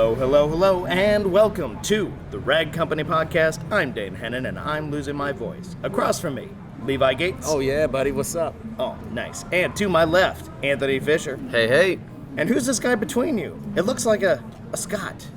Hello, hello, hello, and welcome to the Rag Company Podcast. I'm Dane Hennen, and I'm losing my voice. Across from me, Levi Gates. Oh yeah, buddy, what's up? Oh, nice. And to my left, Anthony Fisher. Hey, hey. And who's this guy between you? It looks like a Scott.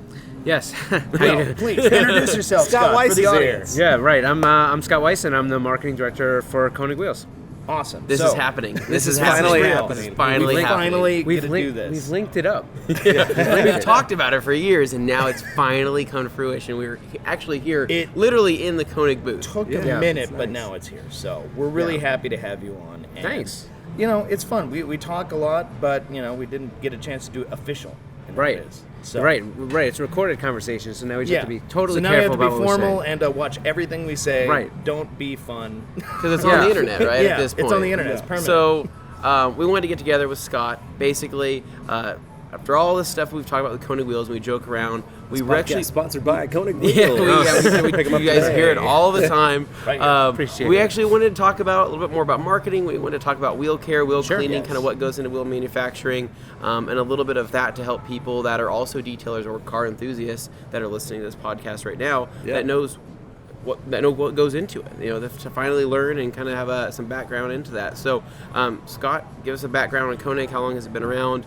Yes. Well, please, introduce yourself, Scott, Weiss for the is audience. Yeah, right. I'm Scott Weiss, and I'm the marketing director for Konig Wheels. Awesome. This is happening. This is finally real. happening. This is Finally happening. finally We've get to do this. We've linked it up. We've talked about it for years, and now it's finally come to fruition. We were actually here, It in the Konig booth. took Yeah. a minute, It's but nice. now it's here. So we're really happy to have you on. And, Thanks. You know, it's fun. We talk a lot, but, you know, we didn't get a chance to do it official. And Right. it is. So, Right. It's a recorded conversation, so now we just have to be totally so now careful you have about to be what formal we say. and watch everything we say. Right. Don't be fun. Because it's Yeah. on the internet, right, yeah, at this point. it's on the internet. It's permanent. So we wanted to get together with Scott. Basically, after all this stuff we've talked about with Konig Wheels, we joke around. We were actually... sponsored by Konig Yeah, Wheels. we Pick 'em up you guys today. hear it all the time. Right here. Appreciate we it. actually wanted to talk about a little bit more about marketing. We wanted to talk about wheel care, wheel Sure, cleaning, yes. kind of what goes into wheel manufacturing, and a little bit of that to help people that are also detailers or car enthusiasts that are listening to this podcast right now Yeah. that know what goes into it. You know, to finally learn and kind of have some background into that. So, Scott, give us a background on Konig. How long has it been around?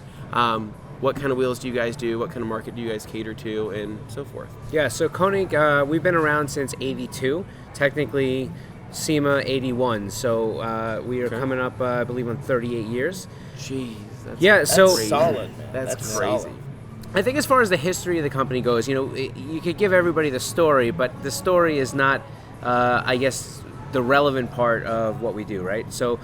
What kind of wheels do you guys do? What kind of market do you guys cater to, and so forth? Yeah, so Konig, we've been around since '82. Technically, SEMA '81. So we are coming up, I believe, on 38 years. Jeez, that's Yeah, so That's solid, man. That's crazy. solid. I think as far as the history of the company goes, you know, you could give everybody the story, but the story is not, I guess, the relevant part of what we do, right? So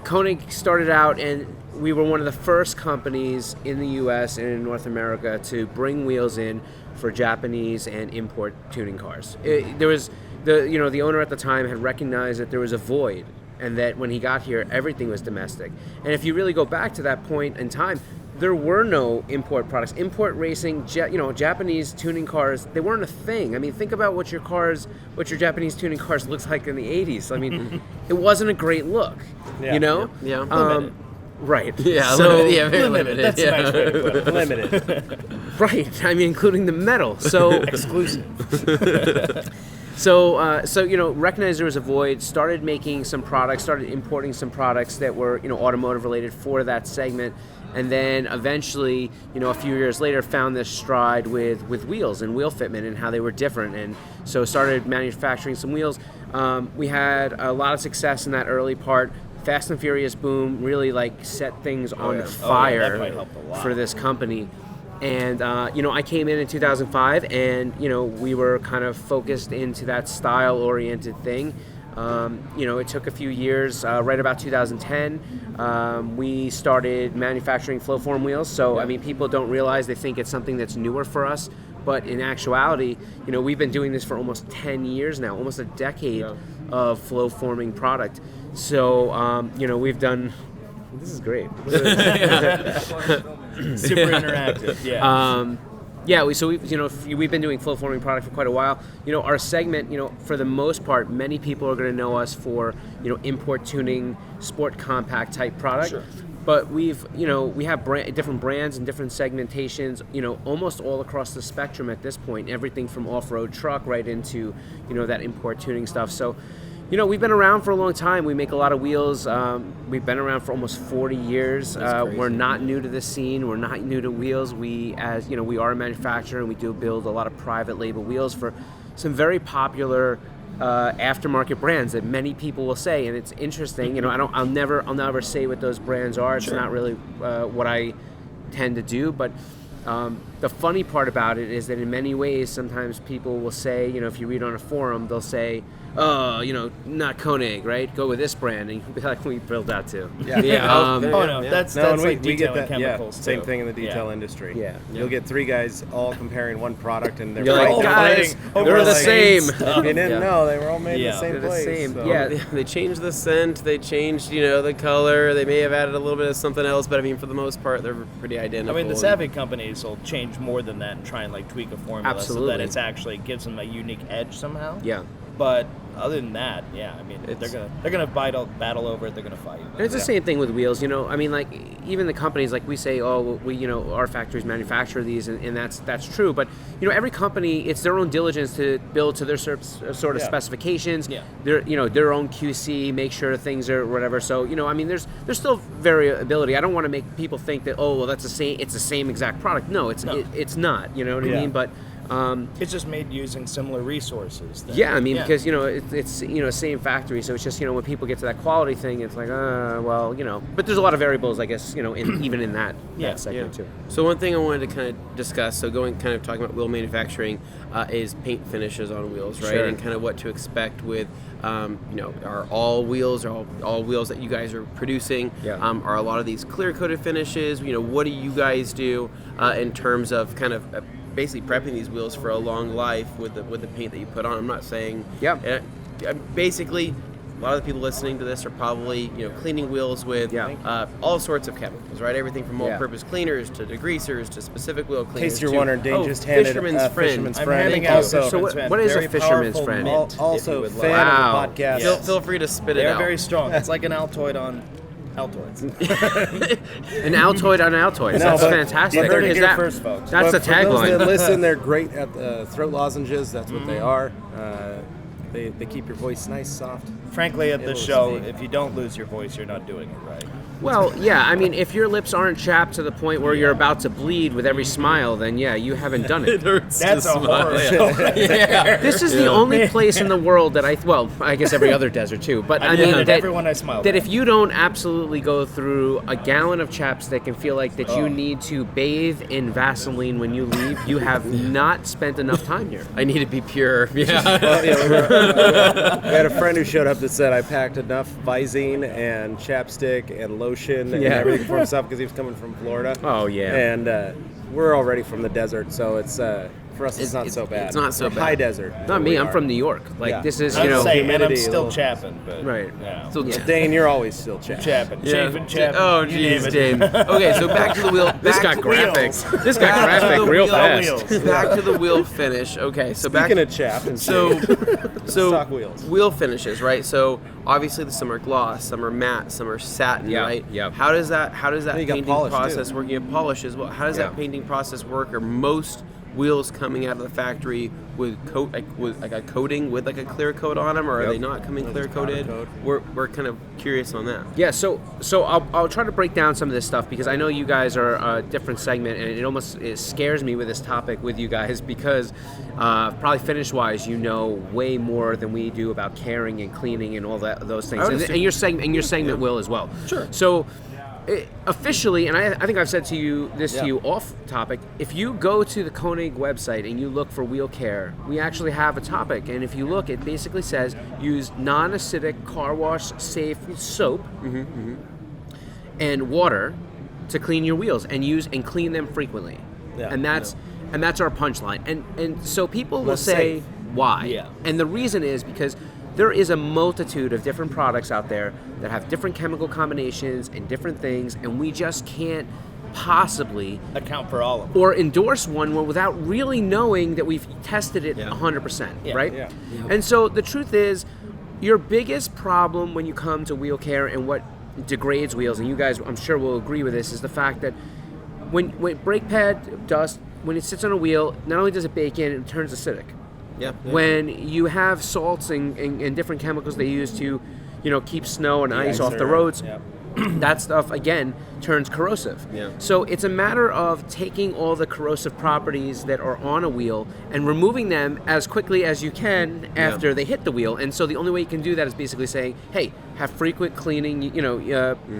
Konig started out, and we were one of the first companies in the U.S. and in North America to bring wheels in for Japanese and import tuning cars. There was the owner at the time had recognized that there was a void, and that when he got here, everything was domestic. And if you really go back to that point in time, there were no import products. Import racing, Japanese tuning cars, they weren't a thing. I mean, think about what your Japanese tuning cars looks like in the 80s. I mean, it wasn't a great look, Yeah. you know? Yeah. Limited. Right. Yeah, So, limited. Yeah, very Limited. limited. That's yeah. a nice way to put it. Limited. right. I mean, including the metal. So Exclusive. So, recognized there was a void, started making some products, started importing some products that were, automotive related for that segment. And then eventually, a few years later, found this stride with wheels and wheel fitment and how they were different. And so started manufacturing some wheels. We had a lot of success in that early part. Fast and Furious boom really set things on that fire probably helped a lot. for this company. And, I came in 2005, and, we were kind of focused into that style-oriented thing. It took a few years. Right about 2010, we started manufacturing flow-form wheels. So, I mean, people don't realize, they think it's something that's newer for us. But in actuality, we've been doing this for almost 10 years now, almost a decade of flow-forming product. So, we've done... This is great. Super interactive. Yeah. We've been doing flow forming product for quite a while. Our segment, for the most part, many people are going to know us for, import tuning, sport compact type product. Sure. But we have different brands and different segmentations, almost all across the spectrum at this point. Everything from off-road truck right into, that import tuning stuff. So, we've been around for a long time. We make a lot of wheels. We've been around for almost 40 years. We're not new to the scene. We're not new to wheels. We are a manufacturer, and we do build a lot of private label wheels for some very popular aftermarket brands that many people will say. And it's interesting. I'll never say what those brands are. It's not really what I tend to do. But the funny part about it is that in many ways, sometimes people will say, if you read on a forum, they'll say, oh, not Konig, right? Go with this brand, and you'll be like, we built that too. No, that's and like we get detailing that. chemicals Same too. thing in the detail Yeah. industry. Yeah. You'll get three guys all comparing one product, and they're You're like, fighting guys, over they're the like- same. You didn't know they were all made in Yeah. the same They're the place. same. so- Yeah. They changed the scent, they changed, the color, they may have added a little bit of something else, but I mean, for the most part, they're pretty identical. I mean, the savvy companies will change more than that and try and tweak a formula so Absolutely. that it's actually gives them a unique edge somehow. Yeah. But other than that, yeah, I mean, they're gonna battle over it. They're gonna fight. And it's the same thing with wheels, I mean, like even the companies, like we say, our factories manufacture these, and that's true. But every company, it's their own diligence to build to their sort of specifications. Yeah. Their own QC, make sure things are whatever. So I mean, there's still variability. I don't want to make people think that that's it's the same exact product. No, it's not. You know what I mean? But it's just made using similar resources. Yeah, I mean, because it's same factory, so it's just when people get to that quality thing, it's like but there's a lot of variables, I guess, even in that segment too. So one thing I wanted to kind of discuss, so talking about wheel manufacturing, is paint finishes on wheels, right? Sure. And kind of what to expect with, are all wheels that you guys are producing? Yeah. Are a lot of these clear coated finishes? What do you guys do in terms of kind of basically prepping these wheels for a long life with the paint that you put on? I'm not saying basically a lot of the people listening to this are probably cleaning wheels with all sorts of chemicals, right? Everything from all-purpose cleaners to degreasers to specific wheel cleaners. In case you're wondering, Dane just handed Fisherman's Friend. Fisherman's I'm Friend. handing out Also, Fisherman's Friend. what is a Very Fisherman's powerful Friend? mint, also if you would fan like. Wow. of the podcast. Yes. Feel free to spit it They're out. very strong. It's like an Altoid on Altoids. An Altoid on Altoids. No, That's but fantastic. you heard it Is here that- first, folks. That's the But for those that tagline. listen, they're great at throat lozenges. That's what they are. They keep your voice nice, soft. Frankly, at It this was show, neat. if you don't lose your voice, you're not doing it right. Well, yeah, I mean, if your lips aren't chapped to the point where you're about to bleed with every smile, then yeah, you haven't done it. That's a horror show. This is the only place in the world that I guess every other desert too, but I mean, that everyone I smiled that at. if you don't absolutely go through a gallon of chapstick and feel like that you need to bathe in Vaseline when you leave, you have not spent enough time here. I need to be pure. Yeah. Well, we had a friend who showed up that said I packed enough Visine and chapstick and lotion and Yeah. everything for himself because he was coming from Florida. Oh, yeah. And we're already from the desert, so it's for us it's not so bad. it's not so We're bad. high desert. Not me. We I'm are. from New York. Like Yeah. this is I'm saying, and I'm humidity, a still little- chapping, but Right. yeah. So, Dane, you're always still chapping. Chapping, Yeah. chafing, chapping. Oh, you name geez, it. Dane. Okay, so back to the wheel. This back got to graphic. wheels. This got Back to graphic the real wheel fast. wheels. Back to the wheel finish. Okay, so back Speaking of chaff and so stock wheels. wheel finishes, right? So obviously some are gloss, some are matte, some are satin, Yeah, right? yeah. How does that You got painting polish, process too. work? You have polish as well. How does that Yeah. painting process work? Are most wheels coming out of the factory with a coating with like a clear coat on them, or are Yep. they not coming clear coated? coat. We're kind of curious on that. Yeah, so I'll try to break down some of this stuff because I know you guys are a different segment, and it scares me with this topic with you guys because probably finish wise, way more than we do about caring and cleaning and all those things, and your segment will as well. Sure. So. Officially, and I think I've said to you off topic, if you go to the Konig website and you look for wheel care, we actually have a topic, and if you look, it basically says use non-acidic car wash safe soap and water to clean your wheels and clean them frequently. Yeah. And that's our punchline. And so people will That's say safe. why. Yeah. And the reason is because there is a multitude of different products out there that have different chemical combinations and different things, and we just can't possibly Account for all of them. or endorse one without really knowing that we've tested it 100%, Yeah. right? Yeah. And so the truth is, your biggest problem when you come to wheel care and what degrades wheels, and you guys I'm sure will agree with this, is the fact that when brake pad dust, when it sits on a wheel, not only does it bake in, it turns acidic. Yeah. When you have salts and different chemicals they use to, keep snow and ice off the roads, Yep. that stuff again turns corrosive. Yeah. So it's a matter of taking all the corrosive properties that are on a wheel and removing them as quickly as you can after they hit the wheel. And so the only way you can do that is basically saying, hey, have frequent cleaning,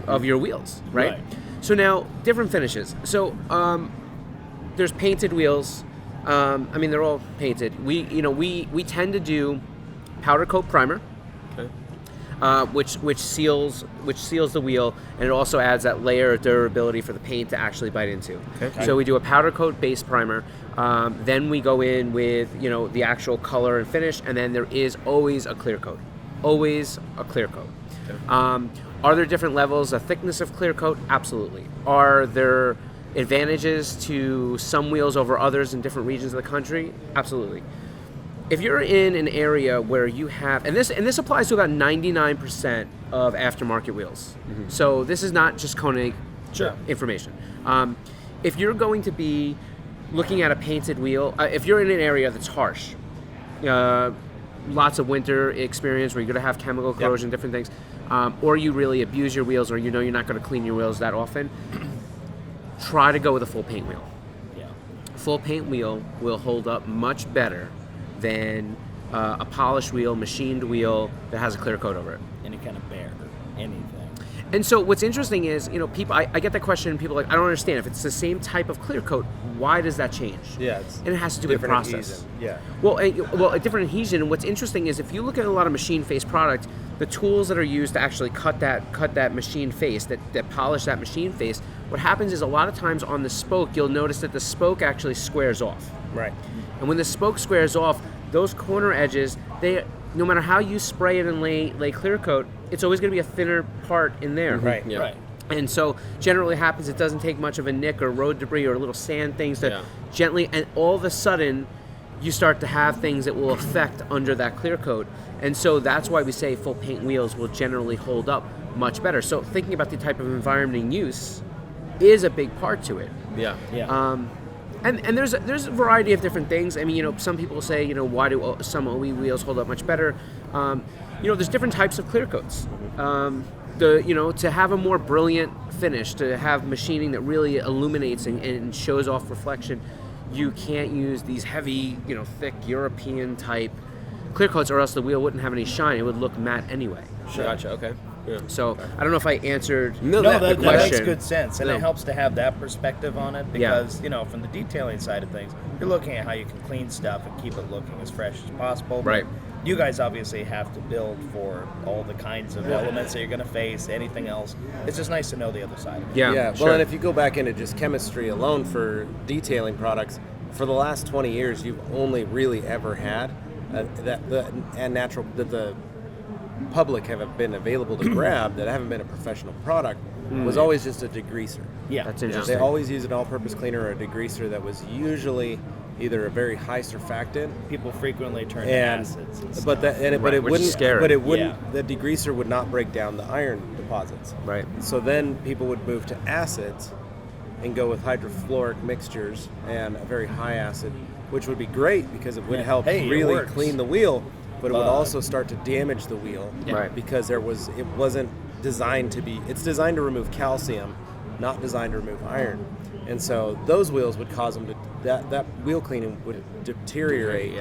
of your wheels, right? Right. So now different finishes. So there's painted wheels. They're all painted. We tend to do powder coat primer. Okay. Which seals the wheel, and it also adds that layer of durability for the paint to actually bite into. Okay. So we do a powder coat base primer, then we go in with the actual color and finish, and then there is always a clear coat. Always a clear coat. Okay. Are there different levels of thickness of clear coat? Absolutely. Are there advantages to some wheels over others in different regions of the country? Absolutely. if you're in an area where you have, and this applies to about 99% of aftermarket wheels. So this is not just Koenig information. If you're going to be looking at a painted wheel, if you're in an area that's harsh, lots of winter experience where you're going to have chemical corrosion, different things, or you really abuse your wheels, or you know you're not going to clean your wheels that often, try to go with a full paint wheel. Full paint wheel will hold up much better than a polished wheel, machined wheel that has a clear coat over it. Any kind of bear, anything. And so what's interesting is, people, I get that question, and people are like, I don't understand. If it's the same type of clear coat, why does that change? Yeah, it's and it has to do with different process. adhesion. Yeah. Well, a different adhesion. And what's interesting is if you look at a lot of machine face product, the tools that are used to actually cut that machine face, that polish that machine face, what happens is a lot of times on the spoke, you'll notice that the spoke actually squares off. Right. And when the spoke squares off, those corner edges, no matter how you spray it and lay clear coat, it's always going to be a thinner part in there. Right. Yeah. Right. And so generally what happens, it doesn't take much of a nick or road debris or little sand things to gently, and all of a sudden you start to have things that will affect under that clear coat. And so that's why we say full paint wheels will generally hold up much better. So thinking about the type of environment in use is a big part to it. Yeah. And there's a variety of different things. I mean, some people say, why do some OE wheels hold up much better? There's different types of clear coats. To have a more brilliant finish, to have machining that really illuminates and shows off reflection, you can't use these heavy, thick European type clear coats, or else the wheel wouldn't have any shine. It would look matte anyway. Sure. Gotcha. Okay. Yeah. So I don't know if I answered No, the that question. makes good sense, and No. it helps to have that perspective on it because, from the detailing side of things, you're looking at how you can clean stuff and keep it looking as fresh as possible. Right. You guys obviously have to build for all the kinds of elements that you're going to face, anything else. It's just nice to know the other side of it. Yeah, Well, and if you go back into just chemistry alone for detailing products, for the last 20 years, you've only really ever had that the public have been available to grab that haven't been a professional product was always just a degreaser. Yeah. That's They interesting. always use an all-purpose cleaner or a degreaser that was usually either a very high surfactant People frequently turn to and acids and but stuff. it Which is wouldn't scary. but it wouldn't the degreaser would not break down the iron deposits. Right. So then people would move to acids and go with hydrofluoric mixtures and a very high acid, which would be great because it would help Hey, it really works. clean the wheel, but it would also start to damage the wheel Right. because it wasn't designed to be. It's designed to remove calcium, not designed to remove iron. And so those wheels would cause them to that wheel cleaning would deteriorate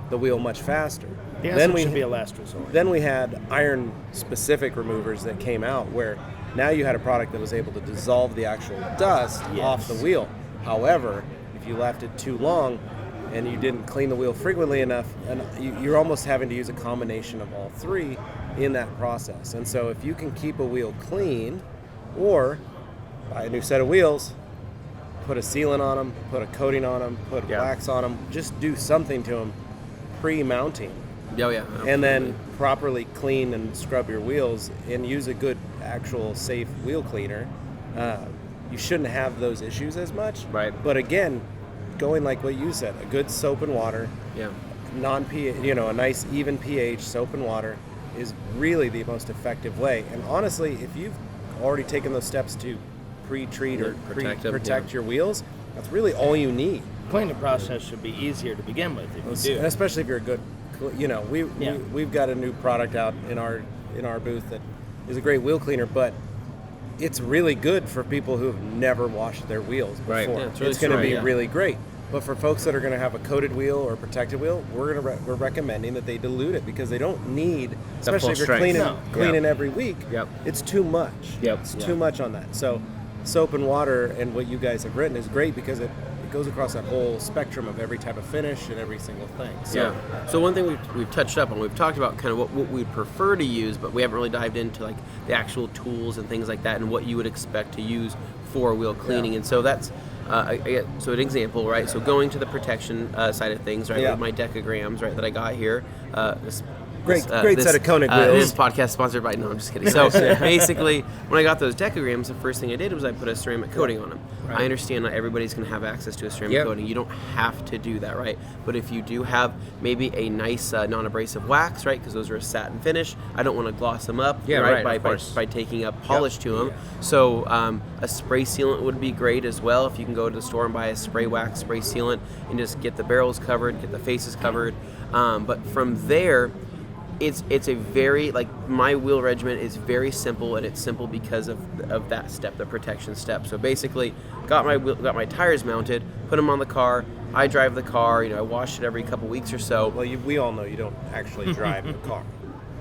the wheel much faster. The acid should be a last resort. Then we had iron-specific removers that came out where now you had a product that was able to dissolve the actual dust off the wheel. However, if you left it too long and you didn't clean the wheel frequently enough, and you're almost having to use a combination of all three in that process. And so if you can keep a wheel clean or buy a new set of wheels, put a sealant on them, put a coating on them, put wax on them, just do something to them pre-mounting. Oh, yeah. And then properly clean and scrub your wheels and use a good actual safe wheel cleaner. You shouldn't have those issues as much. Right. But again, going like what you said, a good soap and water, non-pH, a nice even pH soap and water is really the most effective way. And honestly, if you've already taken those steps to pre-treat or protect your wheels, that's really all you need. Cleaning process should be easier to begin with if you do. And especially if you're a good, we've got a new product out in our booth that is a great wheel cleaner, but it's really good for people who have never washed their wheels before. Right. Yeah, it's really going to be strong, really great. But for folks that are going to have a coated wheel or a protected wheel, we're recommending that they dilute it because they don't need, especially if you're strength. cleaning every week. Yep. It's too much. Yep. It's too much on that. So soap and water and what you guys have written is great because it goes across that whole spectrum of every type of finish and every single thing. So, So one thing we've touched up on, we've talked about kind of what we'd prefer to use, but we haven't really dived into like the actual tools and things like that and what you would expect to use for wheel cleaning. And so that's so an example, right? So going to the protection side of things, right? With my decograms, right, that I got here, this Great set of Konig wheels. This podcast sponsored by, no, I'm just kidding. So basically, when I got those decograms, the first thing I did was I put a ceramic coating on them. Right. I understand not everybody's going to have access to a ceramic coating. You don't have to do that, right? But if you do have maybe a nice non-abrasive wax, right, because those are a satin finish, I don't want to gloss them up, by taking up polish to them. So a spray sealant would be great as well. If you can go to the store and buy a spray wax, spray sealant, and just get the barrels covered, get the faces covered. But from there, it's a very, like, my wheel regiment is very simple, and it's simple because of that step, the protection step. So basically, got my tires mounted, put them on the car. I drive the car. I wash it every couple weeks or so. Well, we all know you don't actually drive the car.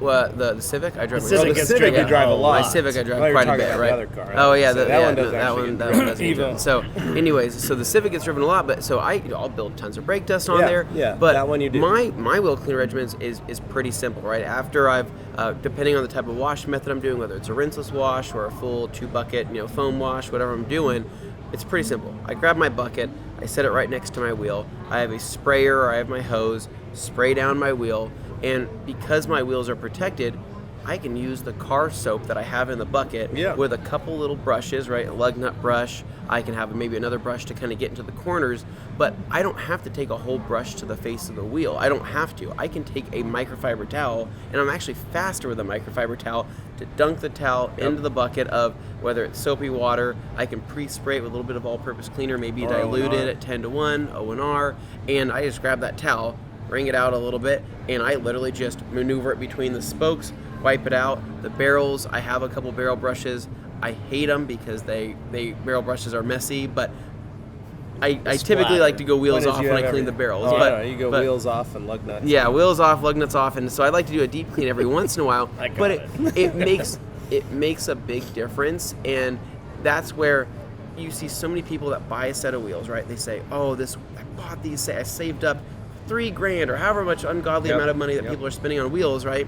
Well, the Civic, I drive. The Civic you drive a lot. My Civic, I drive quite a bit, right? The other car. Oh yeah, that one doesn't get driven. So, anyways, so the Civic gets driven a lot, but so I'll build tons of brake dust on there. Yeah, but that one you do. My wheel cleaner regiments is pretty simple, right? After I've depending on the type of wash method I'm doing, whether it's a rinseless wash or a full 2-bucket, foam wash, whatever I'm doing, it's pretty simple. I grab my bucket, I set it right next to my wheel. I have a sprayer, or I have my hose, spray down my wheel, and because my wheels are protected, I can use the car soap that I have in the bucket with a couple little brushes, right? A lug nut brush. I can have maybe another brush to kind of get into the corners, but I don't have to take a whole brush to the face of the wheel. I don't have to. I can take a microfiber towel, and I'm actually faster with a microfiber towel to dunk the towel into the bucket of whether it's soapy water. I can pre-spray it with a little bit of all-purpose cleaner, maybe dilute it at 10-to-1, O&R, and I just grab that towel, wring it out a little bit, and I literally just maneuver it between the spokes, wipe it out. The barrels, I have a couple barrel brushes. I hate them because barrel brushes are messy, but I typically like to go wheels off when I clean the barrels. You go wheels off and lug nuts. Yeah, wheels off, lug nuts off, and so I like to do a deep clean every once in a while. But it makes a big difference, and that's where you see so many people that buy a set of wheels, right? They say, "Oh, I bought these. I saved up $3,000 or however much ungodly amount of money that people are spending on wheels, right?"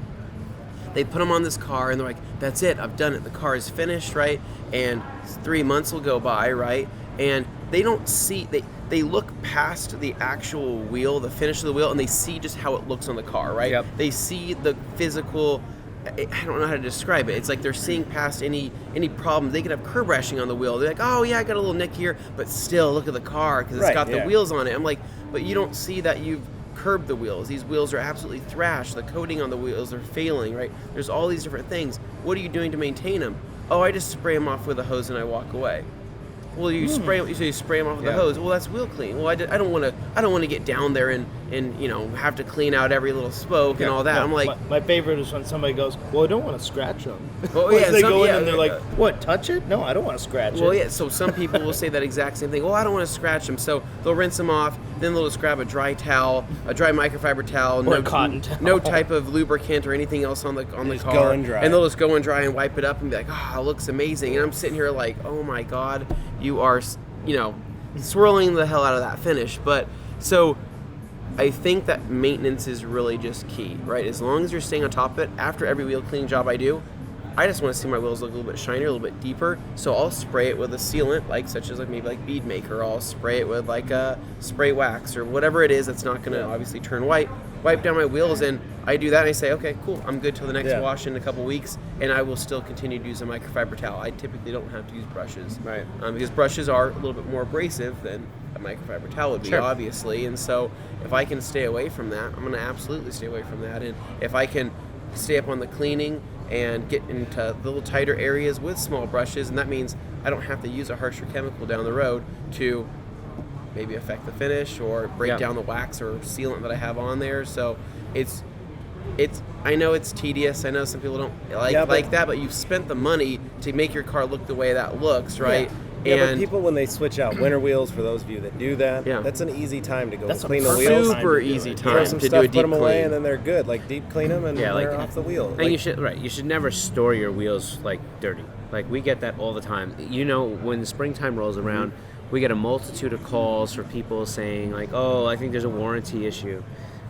They put them on this car, and they're like, "That's it, I've done it. The car is finished," right? And 3 months will go by, right? And they don't see, they look past the actual wheel, the finish of the wheel, and they see just how it looks on the car, right? Yep. They see the physical, I don't know how to describe it. It's like they're seeing past any problem. They could have curb rashing on the wheel. They're like, "Oh yeah, I got a little nick here," but still, look at the car because it's got the wheels on it. I'm like, but you don't see that you've curb the wheels. These wheels are absolutely thrashed. The coating on the wheels are failing, right? There's all these different things. What are you doing to maintain them? Oh, I just spray them off with a hose and I walk away. Well, you spray them off with the hose. Well, that's wheel clean. Well, I don't want to get down there and have to clean out every little spoke and all that. I'm like, my favorite is when somebody goes, "Well, I don't want to scratch them." Well, they go in and they're like, "What? Touch it? No, I don't want to scratch it." Well, yeah. So some people will say that exact same thing. "Well, I don't want to scratch them," so they'll rinse them off. Then they'll just grab a dry towel, a dry microfiber towel, or a cotton towel, no type of lubricant or anything else on the car, go and dry. And they'll just go and dry and wipe it up and be like, "Oh, it looks amazing." And I'm sitting here like, "Oh my God, you are." Swirling the hell out of that finish. But so I think that maintenance is really just key, right? As long as you're staying on top of it, after every wheel cleaning job I do, I just want to see my wheels look a little bit shinier, a little bit deeper. So I'll spray it with a sealant, such as maybe bead maker. I'll spray it with a spray wax or whatever it is that's not going to obviously turn white. Wipe down my wheels, and I do that and I say, "Okay, cool, I'm good till the next wash in a couple weeks," and I will still continue to use a microfiber towel. I typically don't have to use brushes, right? Because brushes are a little bit more abrasive than a microfiber towel would be, obviously. And so if I can stay away from that, I'm going to absolutely stay away from that. And if I can stay up on the cleaning and get into the little tighter areas with small brushes, and that means I don't have to use a harsher chemical down the road to maybe affect the finish or break down the wax or sealant that I have on there. So it's I know it's tedious. I know some people don't like that, but you've spent the money to make your car look the way that looks, right? Yeah, but people, when they switch out winter wheels, for those of you that do that, that's an easy time to go clean the wheels. Super easy time throw some to stuff, do a deep put them clean. away, and then they're good. Deep clean them, and they're off the wheel. And you should never store your wheels dirty. We get that all the time. When the springtime rolls around, we get a multitude of calls for people saying "Oh, I think there's a warranty issue."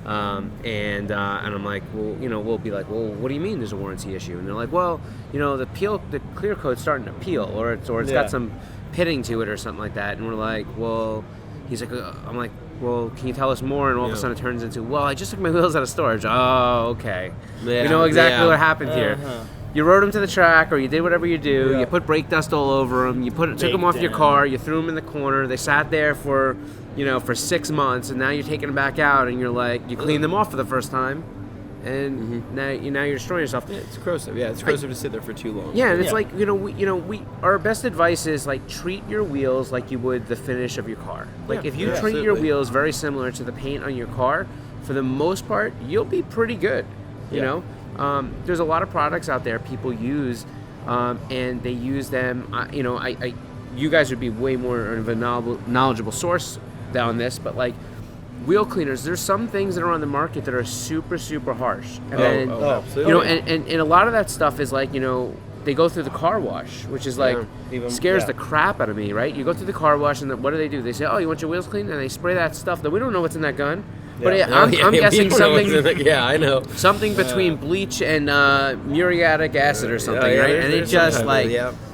And I'm like, well, we'll be like, "Well, what do you mean there's a warranty issue?" And they're like, "Well, the clear coat's starting to peel, or it's got some pitting to it or something like that." And we're like, "Well," he's like, I'm like, well, can you tell us more? And all of a sudden it turns into, well, I just took my wheels out of storage. Oh, okay. Yeah, we know exactly yeah. what happened here. You rode them to the track, or you did whatever you do. You put brake dust all over them. You took them off your car. You threw them in the corner. They sat there for 6 months, and now you're taking them back out, and you're like, you cleaned them off for the first time, and now you're destroying yourself. Yeah, it's corrosive. Yeah, it's corrosive to sit there for too long. Yeah, and it's like we our best advice is like treat your wheels like you would the finish of your car. Like if you treat your wheels very similar to the paint on your car, for the most part, you'll be pretty good. You know. There's a lot of products out there people use, and they use them. You guys would be way more of a knowledgeable source down this, but like wheel cleaners, there's some things that are on the market that are super, super harsh. And absolutely. And a lot of that stuff is like, they go through the car wash, which is like scares the crap out of me, right? You go through the car wash, and what do? They say, oh, you want your wheels cleaned? And they spray that stuff that we don't know what's in that gun. But I'm guessing something. I know. Something between bleach and muriatic acid or something, right? And it just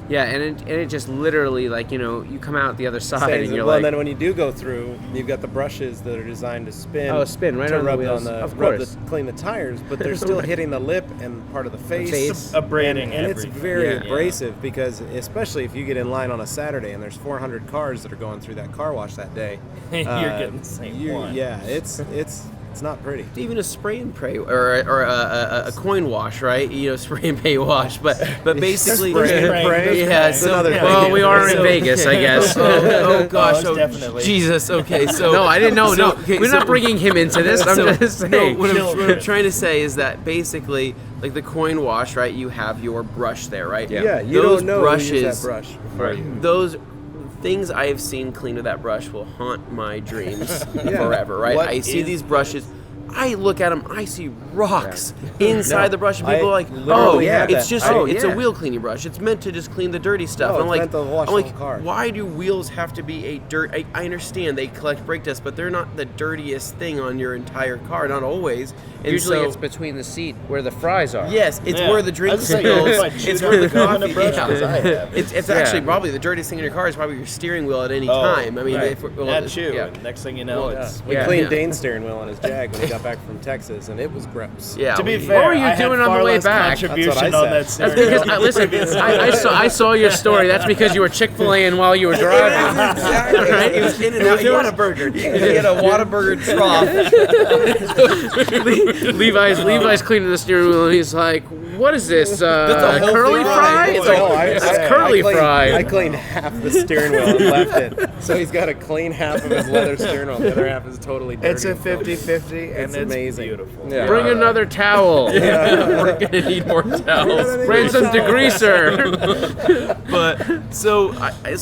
and it just literally you come out the other side and you're and then when you do go through, you've got the brushes that are designed to spin. Oh, spin right to on rub the wheels. Of course. Clean the tires, but they're still hitting the lip and part of the face. Abrading and it's everything. very abrasive because especially if you get in line on a Saturday and there's 400 cars that are going through that car wash that day. You're getting the same one. Yeah, it's not pretty. Even a spray and pray or a coin wash, right? Spray and pay wash, but basically, Spray and pray. Yeah. So well, we are in Vegas, I guess. Oh gosh! Oh, definitely. Jesus. Okay. So no, I didn't know. We're not bringing him into this. I'm just saying. What I'm trying to say is that basically, like the coin wash, right? You have your brush there, right? Yeah. You those don't know brushes, who used that brush before you. Those things I have seen cleaned with that brush will haunt my dreams forever, right? I see these brushes. I look at them, I see rocks inside the brush, and people are like, "Oh, yeah, it's just it's a wheel cleaning brush. It's meant to just clean the dirty stuff." No, I'm it's meant to wash the car. why do wheels have to be a dirt? I understand they collect brake dust, but they're not the dirtiest thing on your entire car. Not always. And usually, it's between the seat where the fries are. Yes, it's where the drink spills. It's where the coffee. It's actually probably the dirtiest thing in your car is probably your steering wheel at any time. I mean, that's you. And next thing you know, we cleaned Dane's steering wheel on his Jag when he got back from Texas, and it was gross. Yeah. To be fair, what were you doing on the way back? Contribution on that. That's because I saw your story. That's because you were Chick-fil-A-ing while you were driving. Exactly. Right? He was in and out. He had a burger. He had a Whataburger trough. Levi's cleaning the steering wheel, and he's like, "What is this? Curly fry?" It's like, it's curly fry. I cleaned half the steering wheel and left it. So he's got to clean half of his leather steering wheel. The other half is totally dirty. It's a 50-50, and it's amazing. Beautiful. Yeah. Bring another towel. We're gonna need more towels. Bring some degreaser. But so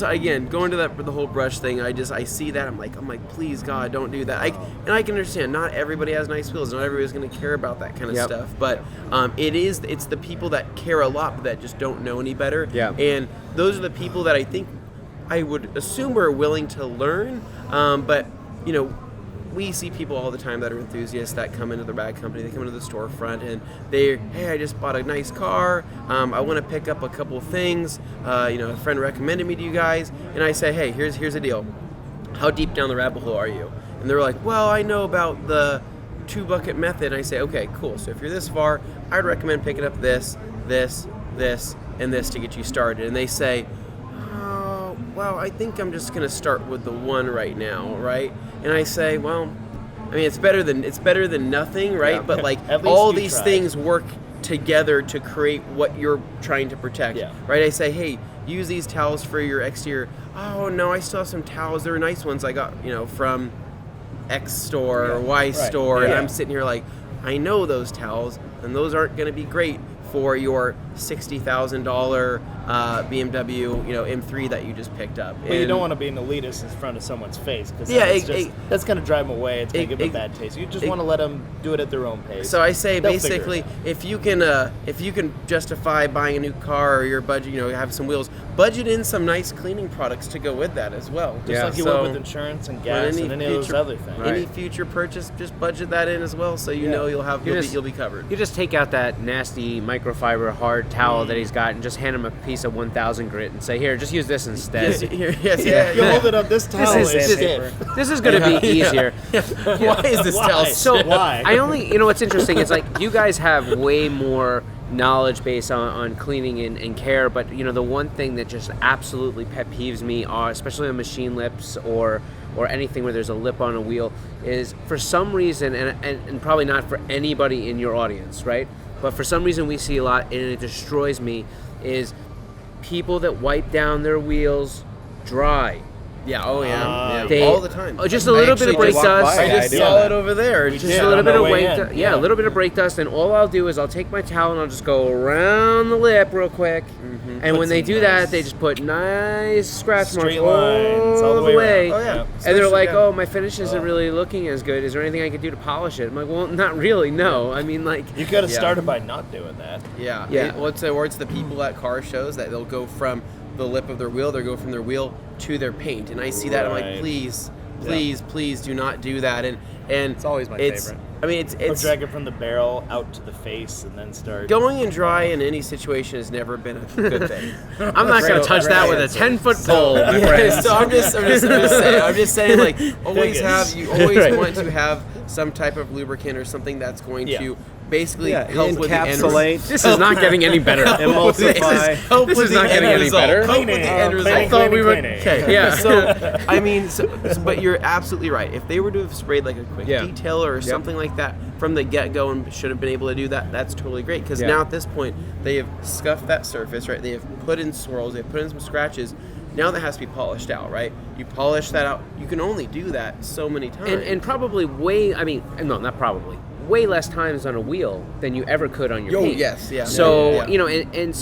again, going to the whole brush thing, I see that I'm like, please God, don't do that. And I can understand not everybody has nice wheels, not everybody's going to care about that kind of stuff. But it's the people that care a lot but that just don't know any better. Yeah. And those are the people that I think I would assume are willing to learn. But we see people all the time that are enthusiasts that come into their bag company. They come into the storefront and hey, I just bought a nice car. I want to pick up a couple of things. A friend recommended me to you guys, and I say, hey, here's the deal. How deep down the rabbit hole are you? And they're like, well, I know about the 2-bucket method. And I say, okay, cool. So if you're this far, I'd recommend picking up this, and this to get you started. And they say, oh, well, I think I'm just going to start with the one right now, right? And I say, well, I mean, it's better than nothing, right? Yeah. But like all these things work together to create what you're trying to protect, right? I say, hey, use these towels for your exterior. Oh no, I still have some towels. They're nice ones I got, from X store or Y store, and I'm sitting here like, I know those towels, and those aren't going to be great for your $60,000 BMW, M3 that you just picked up. But you don't want to be an elitist in front of someone's face, because that's going to drive them away. It's going to give them a bad taste. You just want to let them do it at their own pace. So I say, basically, if you can justify buying a new car or your budget, have some wheels, budget in some nice cleaning products to go with that as well. Just like you would with insurance and gas and any of those other things. Any future purchase, just budget that in as well, so you'll be covered. You just take out that nasty microfiber hard towel that he's got and just hand him a piece of 1000 grit and say, here, just use this instead. You hold it up. This towel is This is going to be easier. Why is this towel? So Why? I only, what's interesting, it's like you guys have way more knowledge base on cleaning and care, but the one thing that just absolutely pet peeves me, especially on machine lips or anything where there's a lip on a wheel, is for some reason, and probably not for anybody in your audience, right? But for some reason we see a lot, and it destroys me, is people that wipe down their wheels dry. Yeah. Oh yeah. They, all the time. Just a little bit of brake dust. I just saw it over there. Just a little bit of brake dust. Yeah, a little bit of brake dust, and all I'll do is I'll take my towel and I'll just go around the lip real quick. And when they do that, they just put nice scratch marks all the way. Oh yeah. And they're like, "Oh, my finish isn't really looking as good. Is there anything I could do to polish it?" I'm like, "Well, not really. No. I mean, like, You could have started by not doing that. Yeah. Yeah. Or it's the people at car shows that they'll go from the lip of their wheel, they'll go from their wheel to their paint, and I see that, I'm like, please do not do that. And It's always my favorite. I mean, it's Or drag it from the barrel out to the face and then start. going in dry in any situation has never been a good thing. I'm not going to touch that with a 10-foot pole." my friend. So I'm just saying, like, always want to have some type of lubricant or something that's going to basically help with the end result. Encapsulate. This is not getting any better. Emulsify. This is not getting any better. Help with the end result. I thought we were okay. Yeah. So I mean, but you're absolutely right. If they were to have sprayed like a quick detail or something like that from the get-go and should have been able to do that, that's totally great. Because now at this point, they have scuffed that surface, right? They have put in swirls, they've put in some scratches. Now that has to be polished out, right? You polish that out. You can only do that so many times. And probably way less times on a wheel than you ever could on your paint. Yes, yeah. So, Yeah. and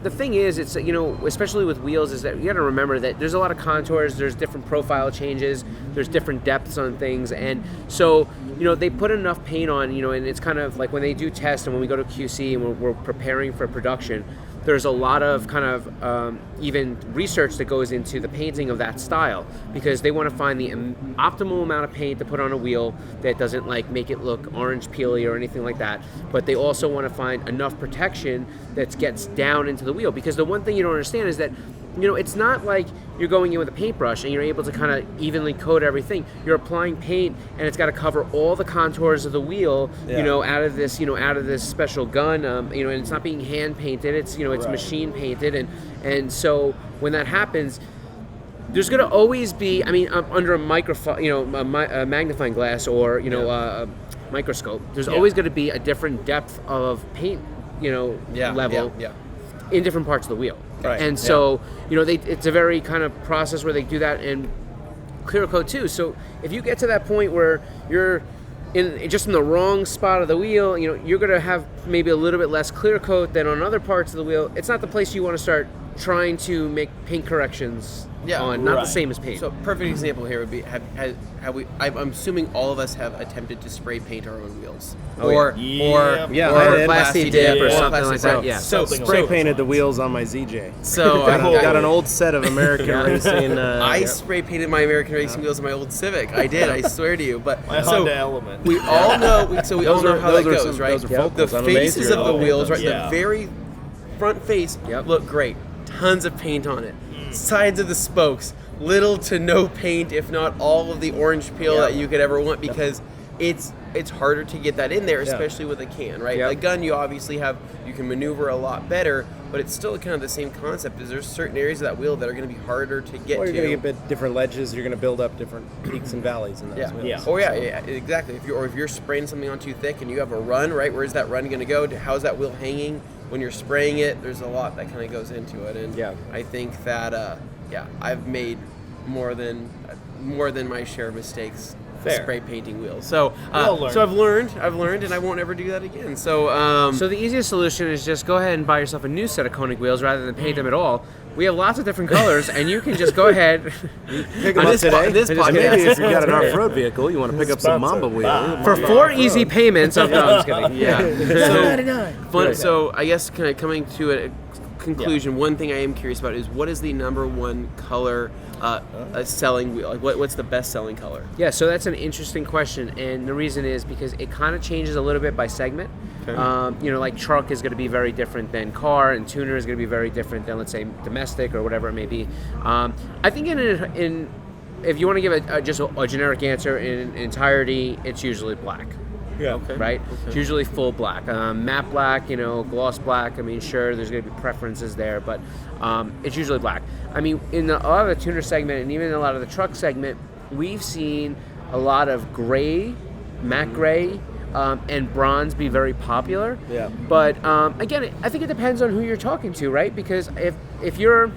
the thing is, it's, especially with wheels, is that you got to remember that there's a lot of contours, there's different profile changes, there's different depths on things, and so, they put enough paint on, and it's kind of like when they do test and when we go to QC and we're preparing for production, there's a lot of kind of even research that goes into the painting of that style, because they want to find the optimal amount of paint to put on a wheel that doesn't like make it look orange peely or anything like that, but they also want to find enough protection that gets down into the wheel, because the one thing you don't understand is that it's not like you're going in with a paintbrush and you're able to kind of evenly coat everything. You're applying paint and it's got to cover all the contours of the wheel, out of this special gun, and it's not being hand painted. It's it's machine painted, and so when that happens, there's going to always be, under a microphone, a magnifying glass or a microscope, there's always going to be a different depth of paint, level in different parts of the wheel. Right. And so, it's a very kind of process where they do that in clear coat too. So if you get to that point where you're in the wrong spot of the wheel, you're going to have maybe a little bit less clear coat than on other parts of the wheel. It's not the place you want to start trying to make paint corrections on, not the same as paint. So perfect example here would be, I'm assuming all of us have attempted to spray paint our own wheels. Or plastic dip or something like that. Yeah. So Spray painted the wheels on my ZJ. So got an old set of American Racing. I spray painted my American Racing wheels on my old Civic. I did. I swear to you. But My Honda Element. we all know. We all know how that goes, right? Those are The focals. faces of the Oh, wheels, right? yeah. The very front face look great. Tons of paint on it. Sides of the spokes, little to no paint, if not all of the orange peel that you could ever want, because it's harder to get that in there, especially with a can, right? A gun, you obviously you can maneuver a lot better, but it's still kind of the same concept. Is there's certain areas of that wheel that are going to be harder to get Or to. you're going to get different ledges. You're going to build up different peaks and valleys in those wheels. Exactly. If you're spraying something on too thick and you have a run, right? Where's that run going to go? How's that wheel hanging when you're spraying it? There's a lot that kind of goes into it, and I think that I've made more than my share of mistakes spray painting wheels. So I've learned, and I won't ever do that again. So So the easiest solution is just go ahead and buy yourself a new set of Konig wheels rather than paint them at all. We have lots of different colors, and you can just go ahead. Pick them up today. this Maybe podcast. if you've got an off-road vehicle, you want to pick up some Mamba wheels. For 4 easy payments of... No, I'm just kidding. So I guess kind of coming to a conclusion, one thing I am curious about is what is the number one color selling wheel? Like, what's the best selling color? Yeah, so that's an interesting question, and the reason is because it kind of changes a little bit by segment. Okay. Like truck is going to be very different than car, and tuner is going to be very different than, let's say, domestic or whatever it may be. I think in if you want to give just a generic answer in entirety, it's usually black. Yeah. Okay. Right? Okay. It's usually full black. Matte black, gloss black. I mean, sure, there's going to be preferences there, but it's usually black. I mean, in a lot of the tuner segment and even in a lot of the truck segment, we've seen a lot of gray, matte gray, and bronze be very popular. Yeah. But again, I think it depends on who you're talking to, right? Because if you're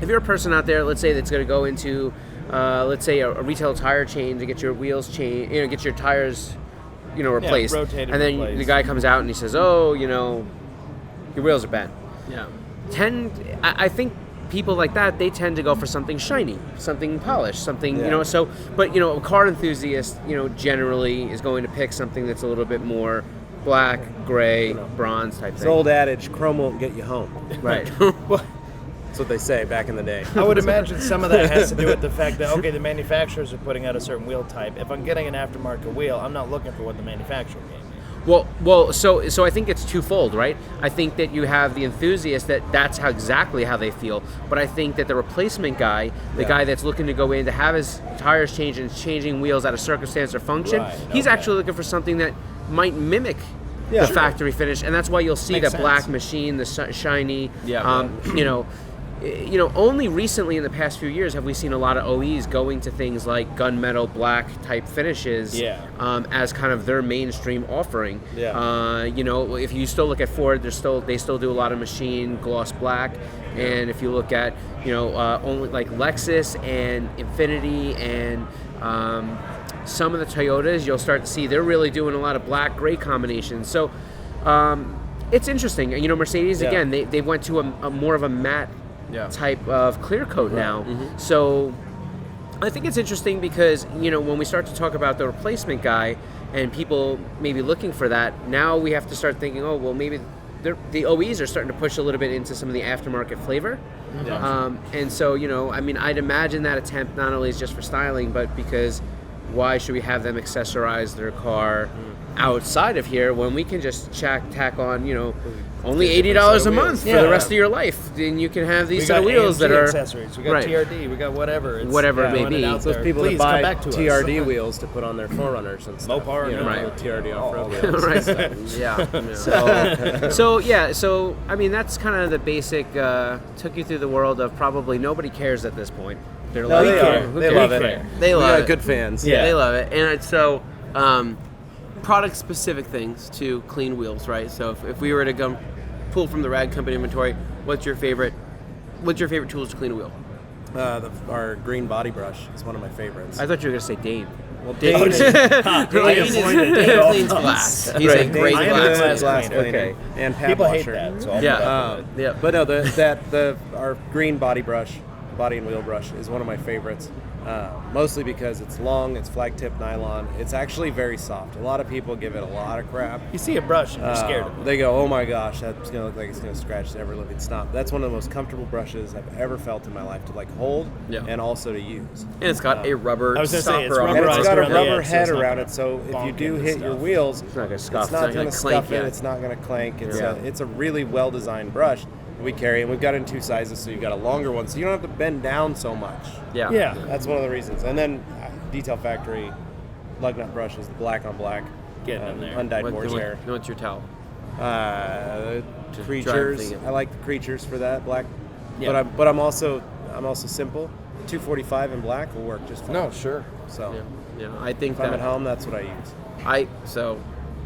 a person out there, let's say, that's going to go into, let's say, a retail tire chain to get your wheels changed, get your tires, replaced, rotated, and then replaced. the guy comes out and he says, "Oh, your wheels are bent." Yeah. I think people like that, they tend to go for something shiny, something polished, something, Yeah. but a car enthusiast, generally is going to pick something that's a little bit more black, gray, bronze type It's thing. an old adage, chrome won't get you home. Right. That's what they say back in the day. I would imagine some of that has to do with the fact that, okay, the manufacturers are putting out a certain wheel type. If I'm getting an aftermarket wheel, I'm not looking for what the manufacturer gave me. Well, so I think it's twofold, right? I think that you have the enthusiast that's exactly how they feel, but I think that the replacement guy, the guy that's looking to go in to have his tires changed and changing wheels out of circumstance or function, Right, he's okay. actually looking for something that might mimic Yeah. the factory finish, and that's why you'll see Makes the black sense. machine, the shiny. Yeah. Only recently in the past few years have we seen a lot of OEs going to things like gunmetal black type finishes as kind of their mainstream offering. Yeah. If you still look at Ford, they still do a lot of machine gloss black, and if you look at only like Lexus and Infiniti and some of the Toyotas, you'll start to see they're really doing a lot of black gray combinations. So it's interesting. Mercedes again, they went to a more of a matte type of clear coat now. Mm-hmm. So I think it's interesting because when we start to talk about the replacement guy and people maybe looking for that, now we have to start thinking, oh well, maybe the OEs are starting to push a little bit into some of the aftermarket flavor. And so I'd imagine that attempt not only is just for styling, but because why should we have them accessorize their car outside of here when we can just tack on only $80 a month for the rest of your life, then you can have these set of wheels that are accessories. We got TRD. We got whatever. It's Whatever it may running be. out Those there. people Please that come buy back to us. TRD wheels to put on their Forerunners and stuff. Mopar, Right. TRD off-road wheels. right. Yeah. So that's kind of the basic. Took you through the world of probably nobody cares at this point. They're No, like, they are. who They cares? love We it. care. They We love got it. good fans. Yeah, they love it. And so, product-specific things to clean wheels, right? So if we were to go pull from the Rag Company inventory, what's your favorite tools to clean a wheel? Our green body brush is one of my favorites. I thought you were gonna say Dane. Well, Dane is Dane cleans glass. He's a great I am glass a cleaner. glass cleaner. cleaner and pad People hate washer. that. So I'll Yeah. put up with it. Yeah. But no, our green body brush, body and wheel brush, is one of my favorites. Mostly because it's long, it's flag tip nylon. It's actually very soft. A lot of people give it a lot of crap. You see a brush and you're scared of it. They go, oh my gosh, that's gonna look like it's gonna scratch every living stop. That's one of the most comfortable brushes I've ever felt in my life to hold and also to use. And it's got a rubber I was gonna say, it's stopper on And it. it's rubberized got a around the rubber edge, so head it's not around gonna it, so if you bonk do into hit your stuff. wheels, It's not gonna it's scuff. not going to clank, scuff it. yeah. It's not going to clank. Yeah. It's a really well designed brush. We carry, and we've got it in two sizes, so you've got a longer one, so you don't have to bend down so much. Yeah. Yeah. That's one of the reasons. And then Detail Factory lug nut brushes, black on black, Getting in there. undyed horsehair. What's your towel? Creatures. trying to I like the creatures for that black. Yeah. But I'm also simple. 245 in black will work just fine. No, sure. So Yeah. I think if I'm that at home, that's what I use.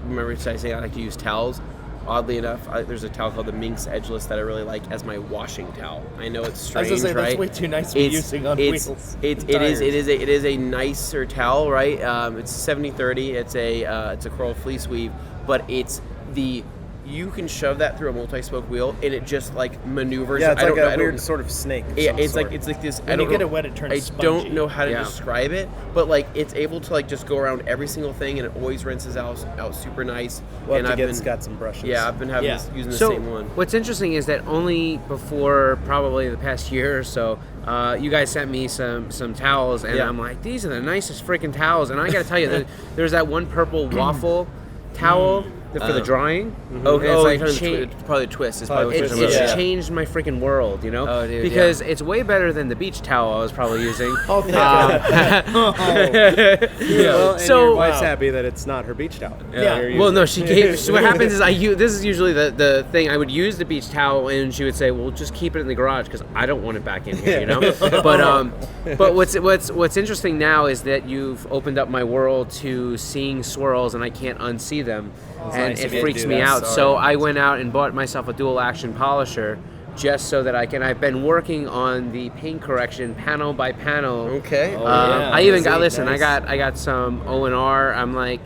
Remember I say I like to use towels. Oddly enough, there's a towel called the Minx Edgeless that I really like as my washing towel. I know it's I was strange, gonna say, right? that's way too nice to be using on wheels. It Tires. is a nicer towel, right? It's 70/30. It's a coral fleece weave, but it's the you can shove that through a multi-spoke wheel, and it just like maneuvers. Yeah, it's I like don't- a weird sort of snake. Of Yeah, some it's sort. like this. When you get it wet, it turns I spongy. don't know how to Yeah. describe it, but like it's able to like just go around every single thing, and it always rinses out super nice. We'll and have to I've get been, Scott some brushes. Yeah, I've been having Yeah. using the So same one. what's interesting is that only before probably the past year or so, you guys sent me some towels, and Yeah. I'm like, these are the nicest freaking towels. And I got to tell you, there's that one purple waffle towel for the drying. Oh, And it's like probably a twist. Is Probably probably what twist, you're It's talking about. changed my freaking world, you know? Oh, dude, because it's way better than the beach towel I was probably using. Oh, thank God. Well, and So- your wife's Wow. happy that it's not her beach towel. Yeah. You're Well, using- no, she gave. So what happens is this is usually the thing. I would use the beach towel, and she would say, "Well, just keep it in the garage because I don't want it back in here," you know. But what's interesting now is that you've opened up my world to seeing swirls, and I can't unsee them, and nice it of you to freaks do me that. out. Sorry. So I went out and bought myself a dual action polisher. Just so that I can, I've been working on the paint correction panel by panel. Okay. yeah. I even See, got listen. nice. I got some O&R. I'm like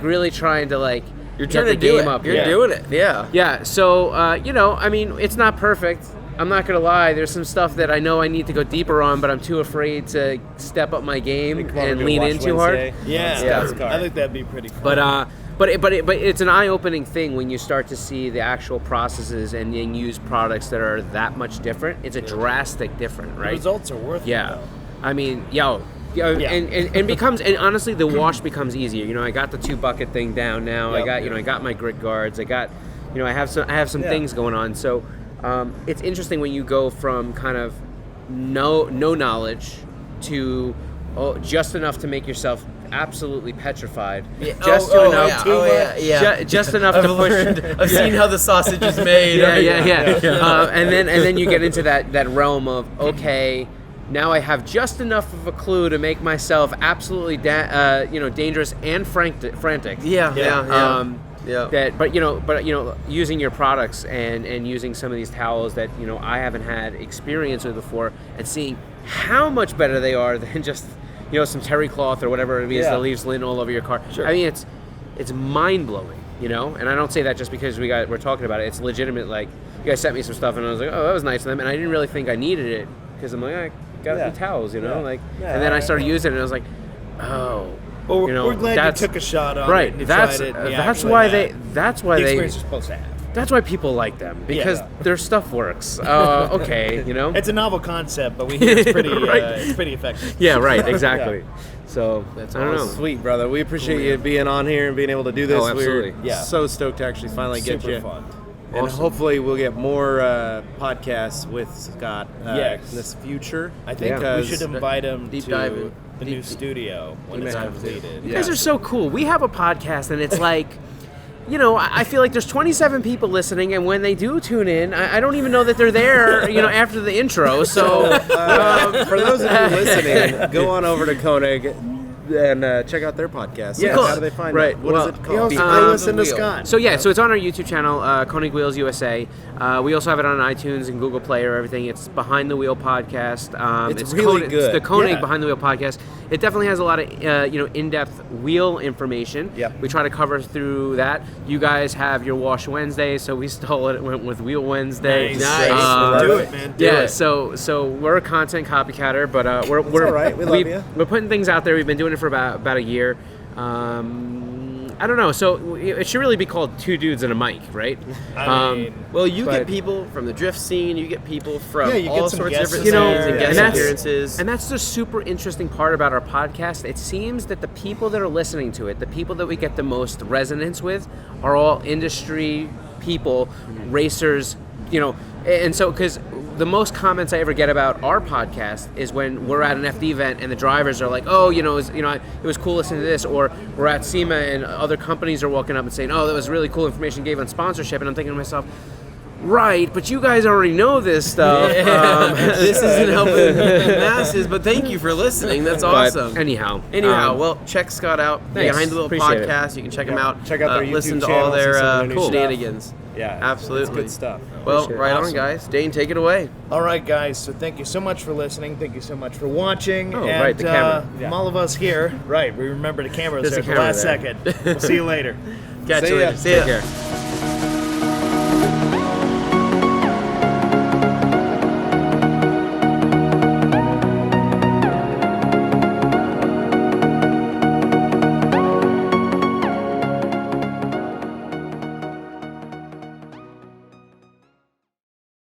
really trying to like You're get trying the to do game it. up. You're here. doing it. Yeah. Yeah. So I mean, it's not perfect. I'm not gonna lie. There's some stuff that I know I need to go deeper on, but I'm too afraid to step up my game Come over and to lean Wash in too hard. Wednesday. Yeah, Scott's car. I think that'd be pretty cool. But it's an eye-opening thing when you start to see the actual processes and then use products that are that much different. It's a drastic different, the right? results are worth it. Yeah, though. I mean, Yeah. and becomes, and honestly, the wash becomes easier. You know, I got the 2-bucket thing down now. Yep. I got my grit guards. I got, I have some Yeah. things going on. So it's interesting when you go from kind of no knowledge to just enough to make yourself absolutely petrified. Just enough. Just enough to push. I've seen how the sausage is made. Yeah. And then you get into that realm of, okay, now I have just enough of a clue to make myself absolutely dangerous and frantic. Yeah. That, but using your products and using some of these towels that I haven't had experience with before, and seeing how much better they are than just some terry cloth or whatever it is that leaves lint all over your car. Sure. I mean, it's mind blowing, and I don't say that just because we're talking about it. It's legitimate. Like, you guys sent me some stuff, and I was like, oh, that was nice of them, and I didn't really think I needed it because I'm like, I got the towels, and then I started using it, and I was like, oh. Well, we're glad you took a shot on it. And you That's tried it, and you that's actually why had that's the why experience you're supposed to have. that's why people like them, because Yeah. their stuff works. Okay, It's a novel concept, but we hear it's pretty Right. it's pretty effective. Yeah, right, exactly. So That's I don't know. Sweet, brother. We appreciate you being on here and being able to do this. Oh, absolutely. We're Yeah. so stoked to actually finally get Super you. fun. And Awesome. hopefully we'll get more podcasts with Scott Yes. in this future. I think we because should invite him Deep to dive the new studio when it's completed. You guys are so cool. We have a podcast, and it's like, I feel like there's 27 people listening, and when they do tune in, I don't even know that they're there, after the intro. So, for those of you listening, go on over to Konig and check out their podcast. Yeah. How do they find Right. that? What is it called? Behind I the listen to Wheel. Scott. so it's on our YouTube channel, Konig Wheels USA. We also have it on iTunes and Google Play or everything. It's Behind the Wheel podcast. It's really good. It's the Konig Yeah. Behind the Wheel podcast. It definitely has a lot of in-depth wheel information. Yep. We try to cover through that. You guys have your Wash Wednesday, so we stole it. Went with Wheel Wednesday. Nice. Do it, man. Do Yeah, it. so we're a content copycatter, but we're all right. We love you. We're putting things out there. We've been doing it for about a year. I don't know. So it should really be called Two Dudes and a Mic, right? I mean, Well, you But- get people from the drift scene. You get people from Yeah, you get all some sorts of guests different in scenes there, and yeah. guest And that's- appearances. And that's the super interesting part about our podcast. It seems that the people that are listening to it, the people that we get the most resonance with, are all industry people, racers, and so because the most comments I ever get about our podcast is when we're at an FD event and the drivers are like, "Oh, it was cool listening to this," or we're at SEMA and other companies are walking up and saying, "Oh, that was really cool information you gave on sponsorship," and I'm thinking to myself, right, but you guys already know this stuff. This isn't helping the masses, but thank you for listening. That's But awesome. anyhow, Well, check Scott out. Thanks. Behind the Wheel Appreciate it. podcast. You can check him out. Check out their YouTube listen to channel, all see their some of their new stuff. shenanigans. Yeah, Absolutely. It's good stuff. Well, Appreciate it. right on, Awesome. guys. Dane, take it away. all right, guys. So thank you so much for listening. Thank you so much for watching. Oh, and right, the camera. from all of us here, right? We remember the camera was There's there a at the camera last there. second. We'll see you later. Catch See you ya. later. See take ya. care.